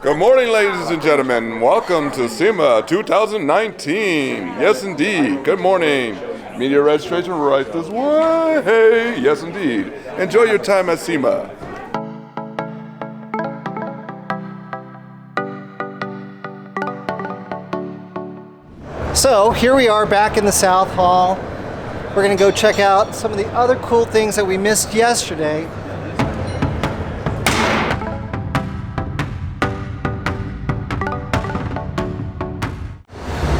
Good morning, ladies and gentlemen. Welcome to SEMA 2019. Yes, indeed. Good morning. Media registration right this way. Yes, indeed. Enjoy your time at SEMA. So here we are back in the South Hall. We're going to go check out some of the other cool things that we missed yesterday.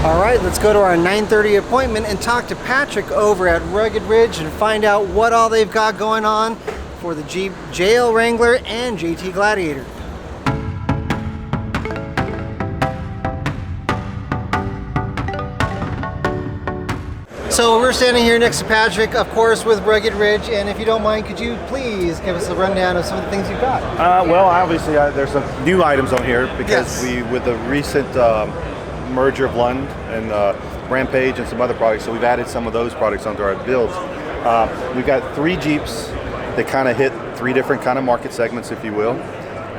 All right, let's go to our 9:30 appointment and talk to Patrick over at Rugged Ridge and find out what all they've got going on for the Jeep JL Wrangler and JT Gladiator. So we're standing here next to Patrick, of course, with Rugged Ridge, and if you don't mind, could you please give us a rundown of some of the things you've got? Well, obviously, there's some new items on here because with the recent merger of Lund and Rampage and some other products, so we've added some of those products onto our builds. We've got 3 Jeeps that kind of hit 3 different kind of market segments, if you will.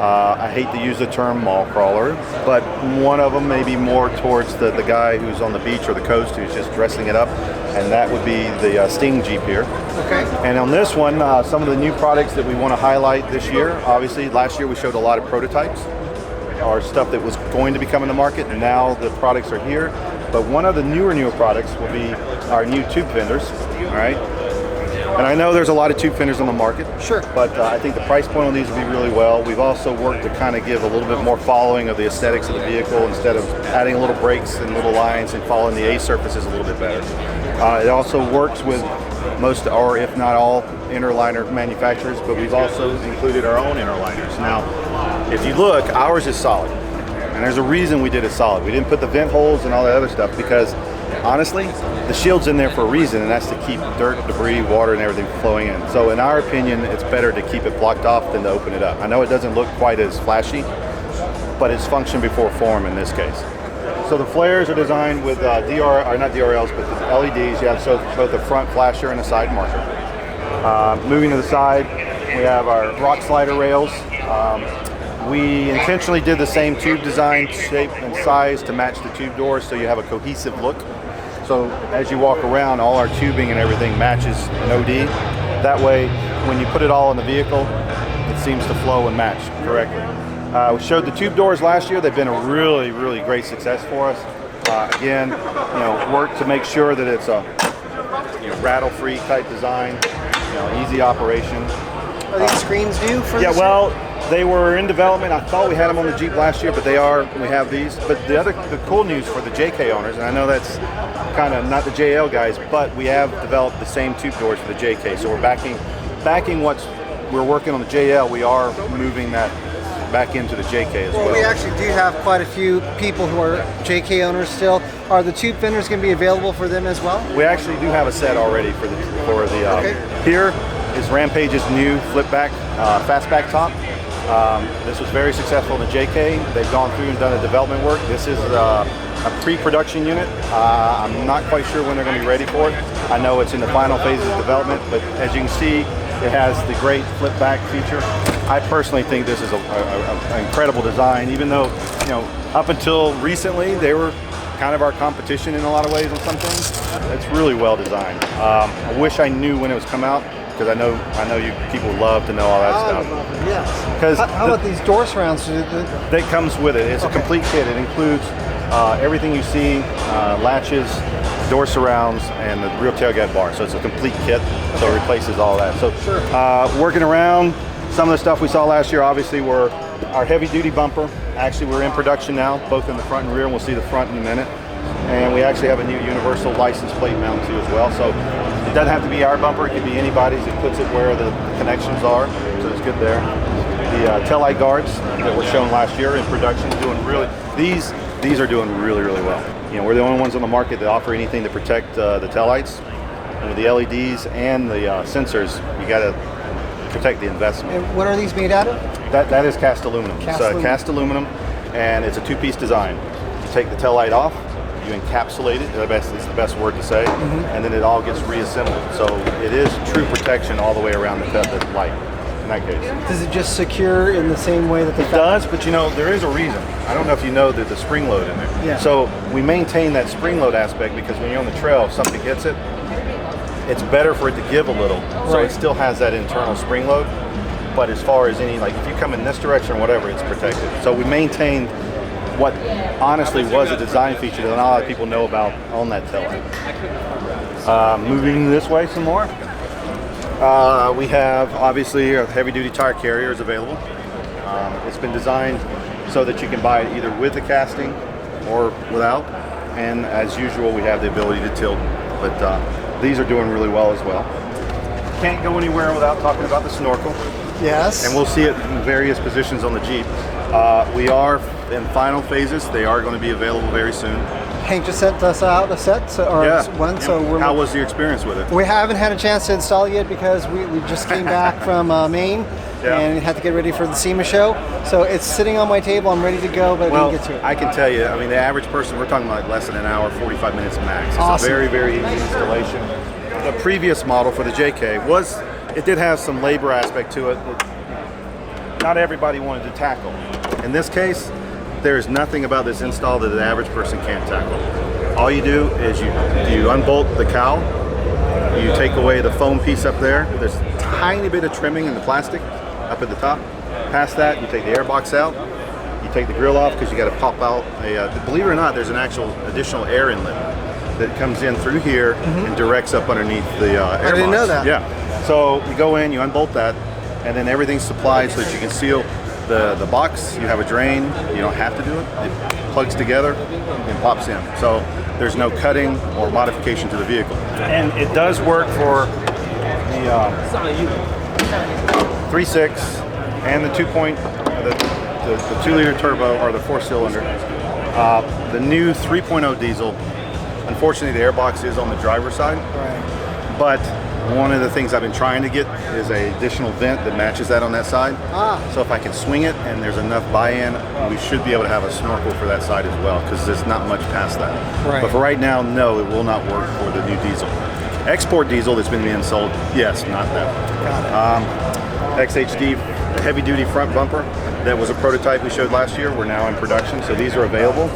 I hate to use the term mall crawler, but one of them may be more towards the guy who's on the beach or the coast who's just dressing it up, and that would be the Sting Jeep here. Okay. And on this one, some of the new products that we want to highlight this year, obviously last year we showed a lot of prototypes, or stuff that was going to be coming to market, and now the products are here. But one of the newer products will be our new tube fenders, all right? And I know there's a lot of tube fenders on the market. Sure. But I think the price point on these will be really well. We've also worked to kind of give a little bit more following of the aesthetics of the vehicle instead of adding little brakes and little lines and following the A surfaces a little bit better. It also works with most, or if not all, inner liner manufacturers, but we've also included our own inner liners. Now, if you look, ours is solid. And there's a reason we did it solid. We didn't put the vent holes and all that other stuff because honestly, the shield's in there for a reason, and that's to keep dirt, debris, water, and everything flowing in. So in our opinion, it's better to keep it blocked off than to open it up. I know it doesn't look quite as flashy, but it's function before form in this case. So the flares are designed with not DRLs, but the LEDs. You have both a front flasher and a side marker. Moving to the side, we have our rock slider rails. We intentionally did the same tube design, shape, and size to match the tube doors so you have a cohesive look. So as you walk around, all our tubing and everything matches an OD. That way, when you put it all in the vehicle, it seems to flow and match correctly. We showed the tube doors last year. They've been a really, really great success for us. Again, work to make sure that it's a rattle-free type design, easy operation. Are these screens new for this? Yeah, well, they were in development. I thought we had them on the Jeep last year, but we have these. But the cool news for the JK owners, and I know that's kind of not the JL guys, but we have developed the same tube doors for the JK. So we're backing we're working on the JL. We are moving that back into the JK as well. Well, we actually do have quite a few people who are JK owners still. Are the tube fenders going to be available for them as well? We actually do have a set already for the okay. Here is Rampage's new flip-back fastback top. This was very successful in the JK. They've gone through and done the development work. This is a pre-production unit. I'm not quite sure when they're going to be ready for it. I know it's in the final phases of development, but as you can see, it has the great flip-back feature. I personally think this is an incredible design, even though, up until recently, they were kind of our competition in a lot of ways on some things. It's really well designed. I wish I knew when it was come out, because I know you people love to know all that stuff. Yes. Because how about these door surrounds? That comes with it. It's a complete kit. It includes everything you see, latches, door surrounds, and the rear tailgate bar. So it's a complete kit. So it replaces all that. So working around, some of the stuff we saw last year obviously were our heavy duty bumper. Actually, we're in production now, both in the front and rear, and we'll see the front in a minute. And we actually have a new universal license plate mount too as well. So it doesn't have to be our bumper, it could be anybody's. It puts it where the connections are, so it's good there. The taillight guards that were shown last year in production doing really, these are doing really, really well. We're the only ones on the market that offer anything to protect the taillights. And with the LEDs and the sensors, you got to protect the investment. And what are these made out of? That is cast aluminum. Cast aluminum, and it's a 2-piece design. You take the taillight off, you encapsulate it, it's the best word to say, and then it all gets reassembled. So it is true protection all the way around the light. that case. Does it just secure in the same way that the It does, but you know, there is a reason. I don't know if you know that the spring load in there. Yeah. So we maintain that spring load aspect because when you're on the trail, if something hits it, it's better for it to give a little. So Right. it still has that internal spring load. But as far as any, like if you come in this direction or whatever, it's protected. So we maintained what honestly was a design feature that not a lot of people know about on that tail light. Moving this way some more. We have obviously a heavy duty tire carrier is available. It's been designed so that you can buy it either with the casting or without. And as usual, we have the ability to tilt, but these are doing really well as well. Can't go anywhere without talking about the snorkel. Yes. And we'll see it in various positions on the Jeep. We are in final phases. They are going to be available very soon. Hank just sent us out a set, or one, so we're... How was your experience with it? We haven't had a chance to install it yet because we just came back from Maine and had to get ready for the SEMA Show. So it's sitting on my table. I'm ready to go, but I didn't get to it. I can tell you, I mean, the average person, we're talking like less than an hour, 45 minutes max. It's awesome. a very, very easy installation. The previous model for the JK it did have some labor aspect to it that not everybody wanted to tackle. In this case, there is nothing about this install that the average person can't tackle. All you do is you unbolt the cowl, you take away the foam piece up there. There's a tiny bit of trimming in the plastic up at the top. Past that, you take the air box out, you take the grill off because you got to pop out believe it or not, there's an actual additional air inlet that comes in through here and directs up underneath the air box. I didn't know that. Yeah. So you go in, you unbolt that, and then everything's supplied so that you can seal the box. You have a drain. You don't have to do it. It plugs together and pops in. So there's no cutting or modification to the vehicle. And it does work for the 3.6 and the 2-liter turbo or the 4-cylinder. The new 3.0 diesel. Unfortunately, the airbox is on the driver's side. Right. But one of the things I've been trying to get is an additional vent that matches that on that side. So if I can swing it and there's enough buy-in, we should be able to have a snorkel for that side as well, because there's not much past that. Right. But for right now, no, it will not work for the new diesel. Export diesel that's been being sold, yes, not that. Got it. XHD heavy-duty front bumper that was a prototype we showed last year. We're now in production, so these are available,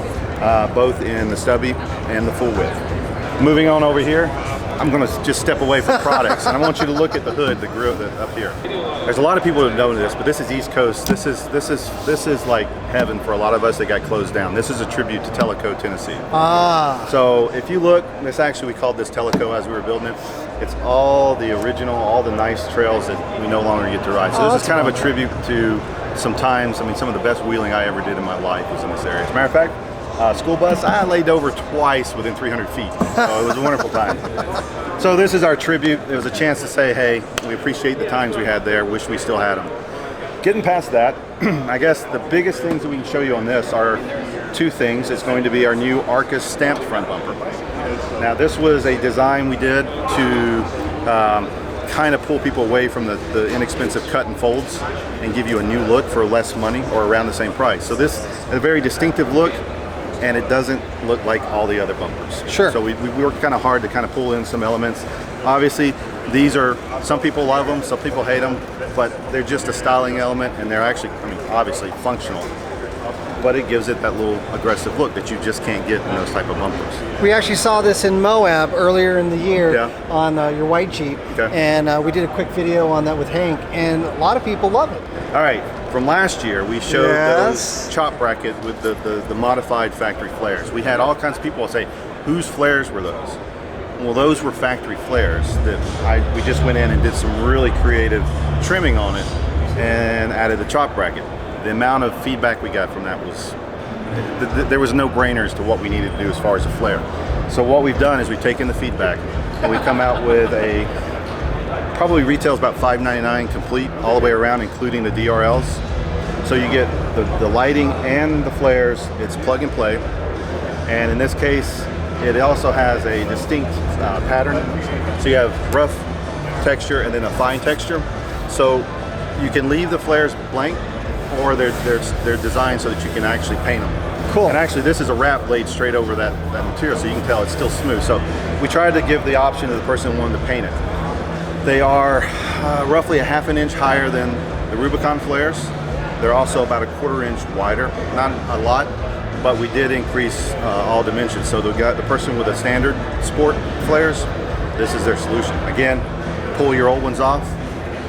both in the stubby and the full width. Moving on over here, I'm going to just step away from products, and I want you to look at the hood, the grill up here. There's a lot of people that know this, but this is East Coast. This is like heaven for a lot of us that got closed down. This is a tribute to Tellico, Tennessee. So if you look, we called this Tellico as we were building it. It's all the original, all the nice trails that we no longer get to ride. So this is kind of a tribute to some times. I mean, some of the best wheeling I ever did in my life was in this area. As a matter of fact, school bus, I laid over twice within 300 feet. So it was a wonderful time. So this is our tribute. It was a chance to say, hey, we appreciate the times we had there. Wish we still had them. Getting past that, I guess the biggest things that we can show you on this are two things. It's going to be our new Arcus stamped front bumper. Now this was a design we did to kind of pull people away from the inexpensive cut and folds and give you a new look for less money or around the same price. So this is a very distinctive look, and it doesn't look like all the other bumpers. Sure. So we worked kind of hard to kind of pull in some elements. Obviously, these are, some people love them, some people hate them, but they're just a styling element, and they're actually, I mean, obviously functional. But it gives it that little aggressive look that you just can't get in those type of bumpers. We actually saw this in Moab earlier in the year on your white Jeep, and we did a quick video on that with Hank, and a lot of people love it. All right, from last year, we showed those chop bracket with the modified factory flares. We had all kinds of people say, whose flares were those? Well, those were factory flares that we just went in and did some really creative trimming on it and added the chop bracket. The amount of feedback we got from that was, there was no brainers to what we needed to do as far as a flare. So what we've done is we've taken the feedback and we've come out with probably retails about $5.99 complete all the way around, including the DRLs. So you get the lighting and the flares. It's plug and play. And in this case, it also has a distinct pattern. So you have rough texture and then a fine texture. So you can leave the flares blank, or they're designed so that you can actually paint them. Cool. And actually this is a wrap laid straight over that material, so you can tell it's still smooth. So we tried to give the option to the person who wanted to paint it. They are roughly a half an inch higher than the Rubicon flares. They're also about a 1/4 inch wider, not a lot, but we did increase all dimensions. So the person with a standard sport flares, this is their solution. Again, pull your old ones off,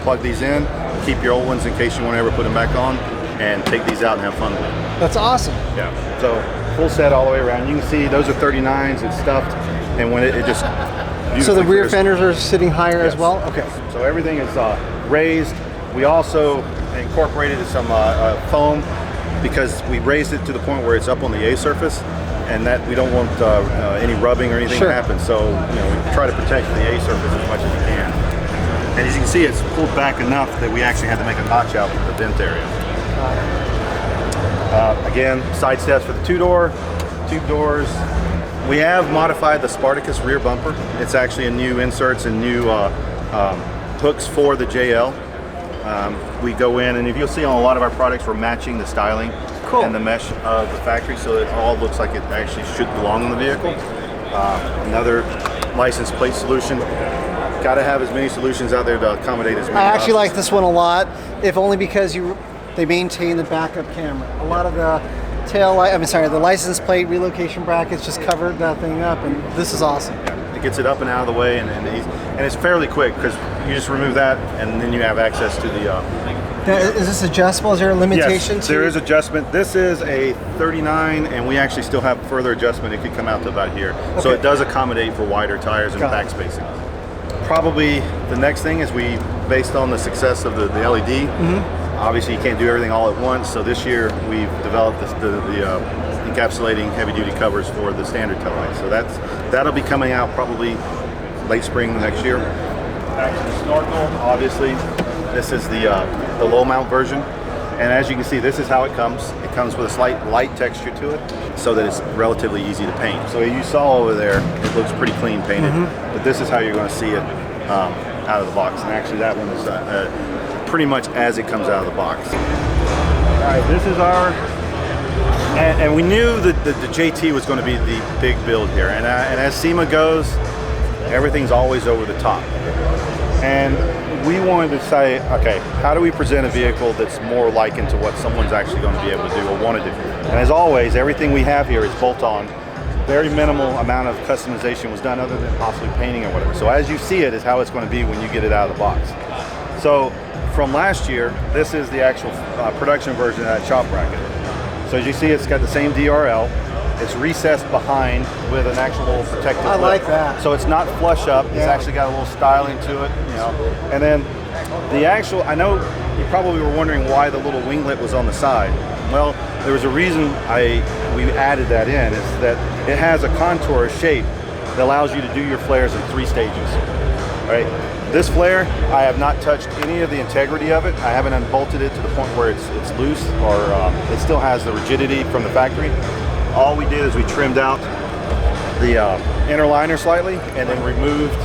plug these in, keep your old ones in case you want to ever put them back on, and take these out and have fun with them. That's awesome. Yeah, so full set all the way around. You can see those are 39s, it's stuffed, and when it just... So the rear fenders are sitting higher as well? Okay. So everything is raised. We also incorporated some foam because we raised it to the point where it's up on the A surface, and that we don't want any rubbing or anything to happen. So we try to protect the A surface as much as we can. And as you can see, it's pulled back enough that we actually had to make a notch out for the vent area. Again, side steps for the two-door, tube doors. We have modified the Spartacus rear bumper. It's actually a new inserts and new hooks for the JL. We go in, and if you'll see on a lot of our products, we're matching the styling and the mesh of the factory, so it all looks like it actually should belong on the vehicle. Another license plate solution. Got to have as many solutions out there to accommodate as many. I actually like this one a lot, if only because they maintain the backup camera. A lot of the the license plate relocation brackets just covered that thing up, and this is awesome. Yeah, it gets it up and out of the way, and it's fairly quick because you just remove that, and then you have access to the. Now, is this adjustable? Is there a limitation? Yes, there is adjustment. This is a 39, and we actually still have further adjustment. It could come out to about here, so it does accommodate for wider tires and back spacing. Probably the next thing is based on the success of the LED. Obviously, you can't do everything all at once, so this year we've developed the encapsulating heavy-duty covers for the standard tail light. So that'll be coming out probably late spring next year. Back to the snorkel, obviously, this is the low mount version, and as you can see, this is how it comes. It comes with a slight light texture to it, so that it's relatively easy to paint. So you saw over there, it looks pretty clean painted, but this is how you're going to see it out of the box. And actually, that one is pretty much as it comes out of the box. All right, this is our, and we knew that the JT was going to be the big build here, and as SEMA goes, everything's always over the top. And we wanted to say, okay, how do we present a vehicle that's more likened to what someone's actually going to be able to do or want to do? And as always, everything we have here is bolt-on. Very minimal amount of customization was done other than possibly painting or whatever. So as you see it is how it's going to be when you get it out of the box. So from last year, this is the actual production version of that chop bracket. So as you see, it's got the same DRL. It's recessed behind with an actual little protective lip. like that. So it's not flush up. It's actually got a little styling to it, And then the actual, I know you probably were wondering why the little winglet was on the side. Well, there was a reason we added that in, is that it has a contour shape that allows you to do your flares in 3 stages, right? This flare, I have not touched any of the integrity of it. I haven't unbolted it to the point where it's loose or it still has the rigidity from the factory. All we did is we trimmed out the inner liner slightly and then removed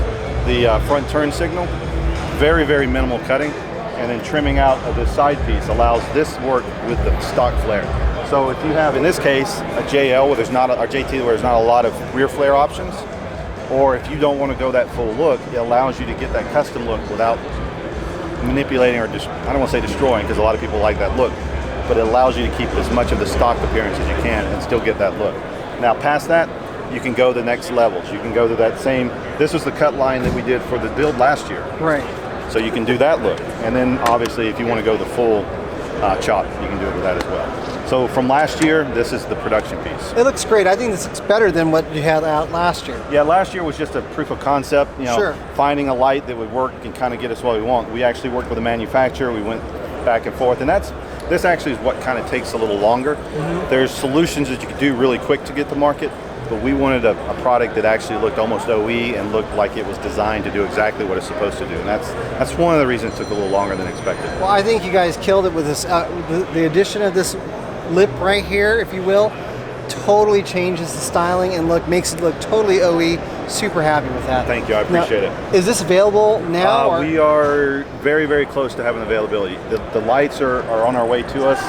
the front turn signal. Very, very minimal cutting. And then trimming out of this side piece allows this work with the stock flare. So if you have, in this case, a JL where there's not, or JT where there's not a lot of rear flare options, or if you don't want to go that full look, it allows you to get that custom look without manipulating or, I don't want to say destroying, because a lot of people like that look, but it allows you to keep as much of the stock appearance as you can and still get that look. Now past that, you can go to the next levels. You can go to that same, this was the cut line that we did for the build last year. Right. So you can do that look. And then obviously if you want to go the full chop, you can do it with that as well. So from last year, this is the production piece. It looks great. I think this looks better than what you had out last year. Yeah, last year was just a proof of concept, finding a light that would work and kind of get us what we want. We actually worked with a manufacturer. We went back and forth, and this actually is what kind of takes a little longer. There's solutions that you could do really quick to get to market, but we wanted a product that actually looked almost OE and looked like it was designed to do exactly what it's supposed to do. And that's one of the reasons it took a little longer than expected. Well, I think you guys killed it with this. The addition of this lip right here, if you will, totally changes the styling and look, makes it look totally OE. Super happy with that. Thank you, I appreciate it. Is this available now? We are very, very close to having availability. The lights are on our way to us,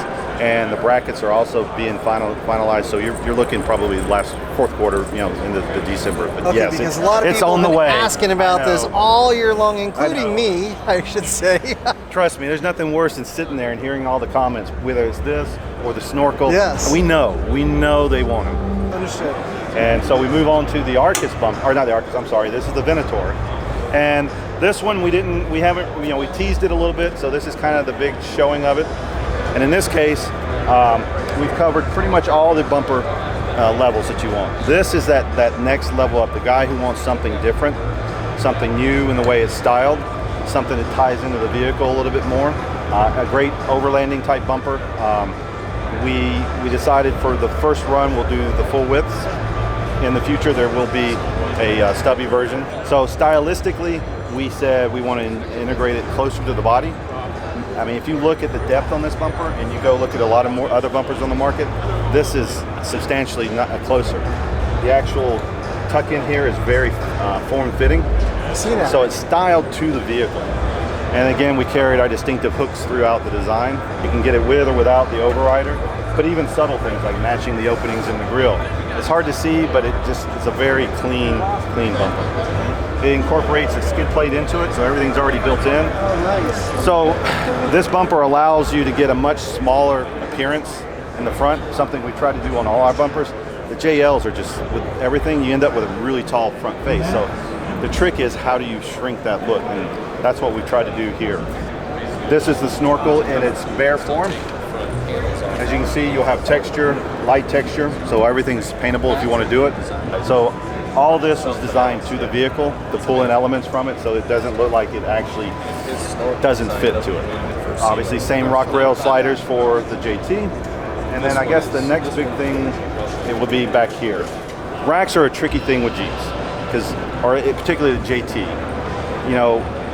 and the brackets are also being finalized. So you're looking probably last fourth quarter, into the December. But okay, yes, because a lot of it's people on have the been way. asking about this all year long, including me, I should say. Trust me, there's nothing worse than sitting there and hearing all the comments, whether it's this or the snorkel. Yes. We know they want them. Understood. And so we move on to the Arcus bump, or not the Arcus, I'm sorry, this is the Venator. And this one we teased it a little bit, so this is kind of the big showing of it. And in this case, we've covered pretty much all the bumper levels that you want. This is that next level up, the guy who wants something different, something new in the way it's styled, something that ties into the vehicle a little bit more. A great overlanding type bumper. We decided for the first run we'll do the full widths. In the future there will be a stubby version. So stylistically we said we want to integrate it closer to the body. I mean, if you look at the depth on this bumper and you go look at a lot of more other bumpers on the market, this is substantially closer. The actual tuck in here is very form-fitting. I see that. So it's styled to the vehicle. And again, we carried our distinctive hooks throughout the design. You can get it with or without the overrider, but even subtle things like matching the openings in the grille. It's hard to see, but it's a very clean bumper. It incorporates a skid plate into it, so everything's already built in. Oh, nice. So this bumper allows you to get a much smaller appearance in the front, something we try to do on all our bumpers. The JLs are just, with everything, you end up with a really tall front face. So the trick is how do you shrink that look, and that's what we try to do here. This is the snorkel in its bare form. As you can see, you'll have texture, light texture, so everything's paintable if you want to do it. So all this is designed to the vehicle to pull in elements from it so it doesn't look like it actually doesn't fit to it. Obviously, same rock rail sliders for the JT. And then I guess the next big thing, it will be back here. Racks are a tricky thing with Jeeps, particularly the JT.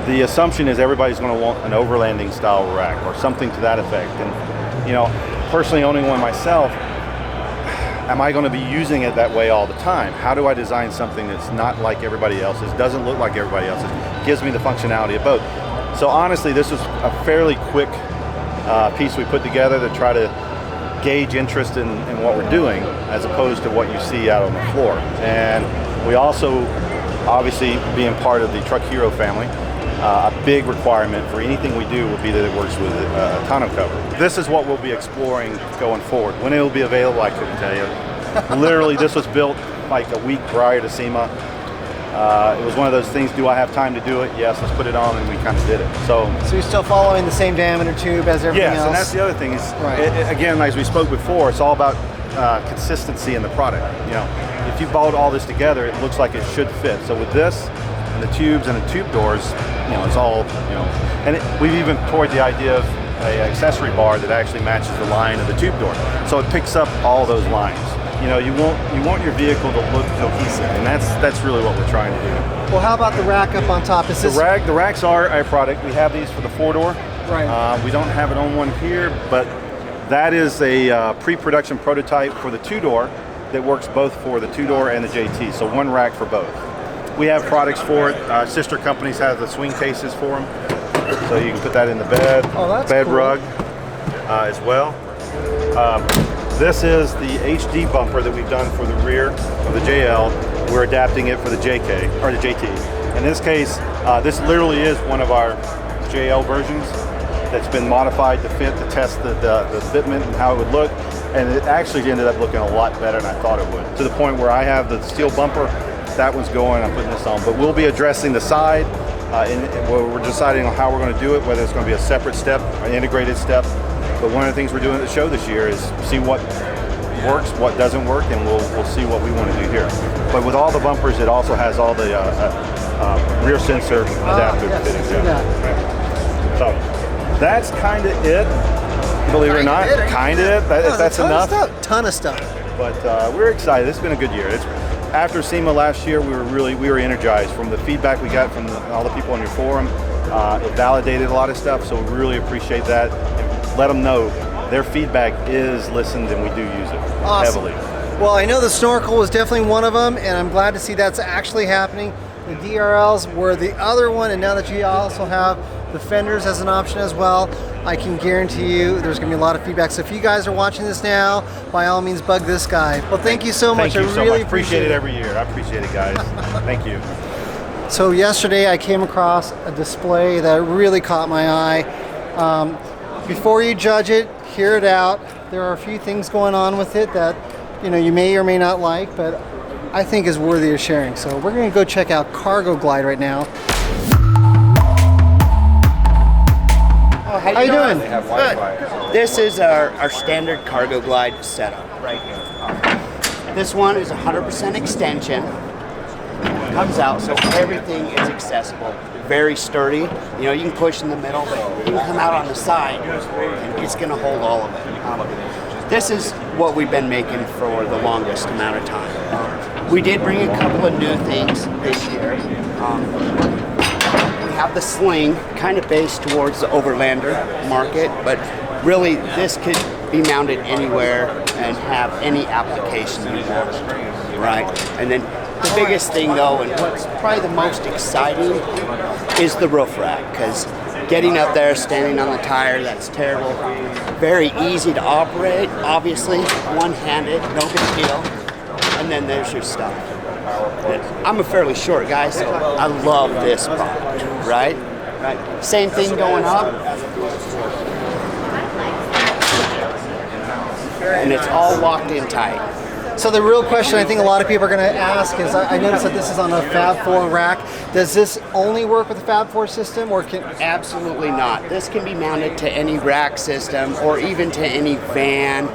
The assumption is everybody's going to want an overlanding style rack or something to that effect. And personally owning one myself, am I going to be using it that way all the time? How do I design something that's not like everybody else's, doesn't look like everybody else's, gives me the functionality of both? So honestly, this was a fairly quick piece we put together to try to gauge interest in what we're doing as opposed to what you see out on the floor. And we also, obviously being part of the Truck Hero family, a big requirement for anything we do will be that it works with a tonneau cover. This is what we'll be exploring going forward. When it will be available, I couldn't tell you. Literally, this was built like a week prior to SEMA. It was one of those things, do I have time to do it? Yes, let's put it on, and we kind of did it. So you're still following the same diameter tube as everything else? Yes, and that's the other thing. Is again, as we spoke before, it's all about consistency in the product. If you bolt all this together, it looks like it should fit. So with this, and the tubes and the tube doors, it's all, and we've even toyed the idea of an accessory bar that actually matches the line of the tube door. So it picks up all those lines. You want your vehicle to look cohesive, and that's really what we're trying to do. Well, how about the rack up on top? Is this the racks are our product. We have these for the 4-door. Right. We don't have it on one here, but that is a pre-production prototype for the 2-door that works both for the 2-door and the JT. So one rack for both. We have products for it. Sister companies have the swing cases for them, so you can put that in the bed, bed cool. rug as well. This is the HD bumper that we've done for the rear of the JL. We're adapting it for the JK, or the JT. In this case, this literally is one of our JL versions that's been modified to fit, to test the fitment and how it would look. And it actually ended up looking a lot better than I thought it would. To the point where I have the steel bumper, that one's going, I'm putting this on. But we'll be addressing the side, and we're deciding on how we're going to do it, whether it's going to be a separate step, an integrated step. But one of the things we're doing at the show this year is see what works, what doesn't work, and we'll see what we want to do here. But with all the bumpers, it also has all the rear sensor adaptive fittings. So that's kind of it. Believe it or not, kind of it. That's enough. Ton of stuff. But we're excited. It's been a good year. After SEMA last year, we were energized from the feedback we got from all the people on your forum. It validated a lot of stuff, so we really appreciate that. And let them know their feedback is listened, and we do use it heavily. Well, I know the snorkel was definitely one of them, and I'm glad to see that's actually happening. The DRLs were the other one, and now that you also have the fenders as an option as well. I can guarantee you there's going to be a lot of feedback. So if you guys are watching this now, by all means, bug this guy. Well, thank you so much. Thank you I so really much. Appreciate it every year. I appreciate it, guys. Thank you. So yesterday I came across a display that really caught my eye. Before you judge it, hear it out. There are a few things going on with it that you may or may not like, but I think is worthy of sharing. So we're going to go check out Cargo Glide right now. Oh, how you doing? Good. This is our standard Cargo Glide setup right here. This one is 100% extension. Comes out so everything is accessible. Very sturdy. You can push in the middle, but you can come out on the side and it's going to hold all of it. This is what we've been making for the longest amount of time. We did bring a couple of new things this year. We have the sling, kind of based towards the overlander market, but really this could be mounted anywhere and have any application you want, right? And then the biggest thing though, and what's probably the most exciting, is the roof rack, because getting up there, standing on the tire, that's terrible. Very easy to operate, obviously, one-handed, no big deal. And then there's your stuff. And I'm a fairly short guy, so I love this product, right? Same thing going up. And it's all locked in tight. So the real question I think a lot of people are going to ask is, I noticed that this is on a Fab 4 rack. Does this only work with the Fab 4 system, or can... Absolutely not. This can be mounted to any rack system or even to any van,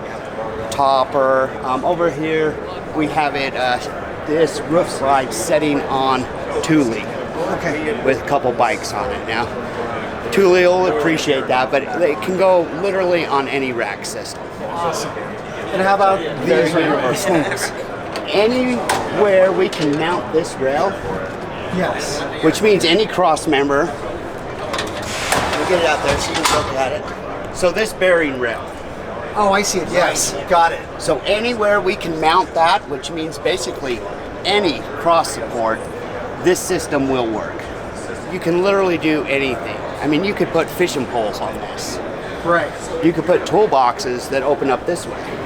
topper. Over here we have it, this roof slide setting on Thule. Okay. With a couple bikes on it now. Thule will appreciate that, but it can go literally on any rack system. Awesome. And how about these right here, the slings? Anywhere we can mount this rail. Yes. Which means any cross member. We'll get it out there so you can look at it. So this bearing rail. Oh, I see it. Yes. Got it. So anywhere we can mount that, which means basically any cross support, this system will work. You can literally do anything. I mean, you could put fishing poles on this. Right. You could put toolboxes that open up this way.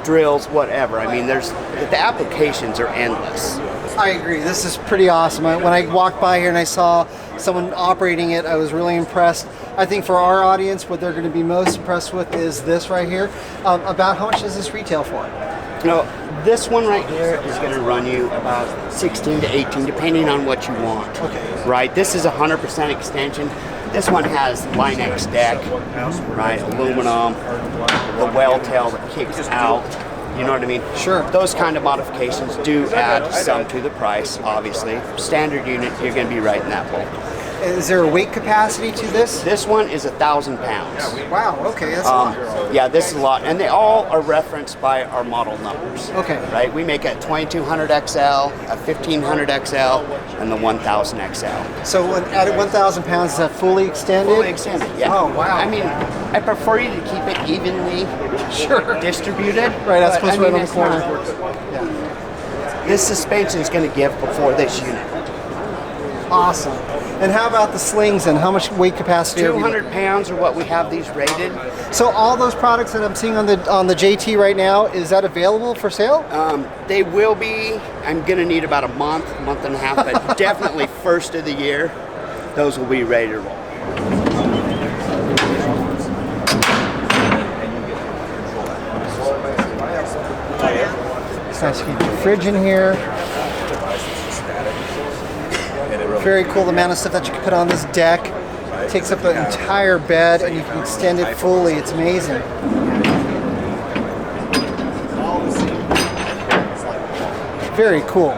Drills, whatever. I mean, the applications are endless. I agree. This is pretty awesome. When I walked by here and I saw someone operating it, I was really impressed. I think for our audience, what they're going to be most impressed with is this right here. About how much does this retail for? This one right here is going to run you about 16 to 18, depending on what you want. Okay. Right. This is 100% extension. This one has Line-X deck, right? Aluminum, the well tail that kicks out. You know what I mean? Sure. Those kind of modifications do add some to the price, obviously. Standard unit, you're going to be right in that boat. Is there a weight capacity to this? This one is 1,000 pounds. Wow, okay, that's a lot. Yeah, this is a lot. And they all are referenced by our model numbers. Okay. Right? We make a 2200 XL, a 1500 XL, and the 1000 XL. So at 1,000 pounds, is that fully extended? Fully extended, yeah. Oh, wow. I mean, I prefer you to keep it evenly distributed. Right, that's supposed to be right on the it's corner. Yeah. This suspension is going to give before this unit. Awesome. And how about the slings and how much weight capacity? 200 pounds are what we have these rated. So all those products that I'm seeing on the JT right now, is that available for sale? They will be. I'm going to need about a month and a half, but definitely first of the year, those will be ready to roll. It's nice to keep your fridge in here. Very cool, the amount of stuff that you can put on this deck. It takes up the entire bed and you can extend it fully. It's amazing. Very cool.